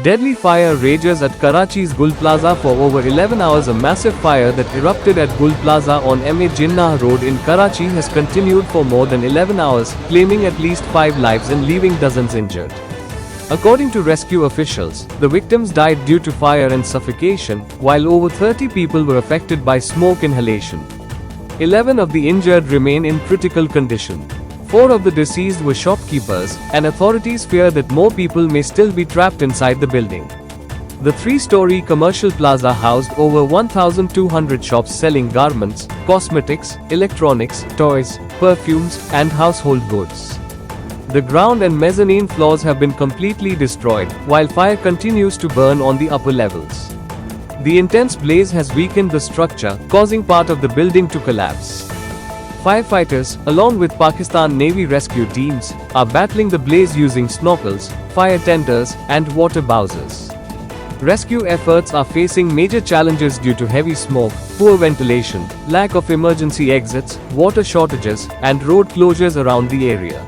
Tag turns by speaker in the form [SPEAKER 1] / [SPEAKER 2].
[SPEAKER 1] Deadly fire rages at Karachi's Gul Plaza for over 11 hours. A massive fire that erupted at Gul Plaza on Jinnah Road in Karachi has continued for more than 11 hours, claiming at least 5 lives and leaving dozens injured. According to rescue officials, the victims died due to fire and suffocation, while over 30 people were affected by smoke inhalation. 11 of the injured remain in critical condition. 4 of the deceased were shopkeepers, and authorities fear that more people may still be trapped inside the building. The three-storey commercial plaza housed over 1,200 shops selling garments, cosmetics, electronics, toys, perfumes, and household goods. The ground and mezzanine floors have been completely destroyed, while fire continues to burn on the upper levels. The intense blaze has weakened the structure, causing part of the building to collapse. Firefighters, along with Pakistan Navy rescue teams, are battling the blaze using snorkels, fire tenders, and water bowsers. Rescue efforts are facing major challenges due to heavy smoke, poor ventilation, lack of emergency exits, water shortages, and road closures around the area.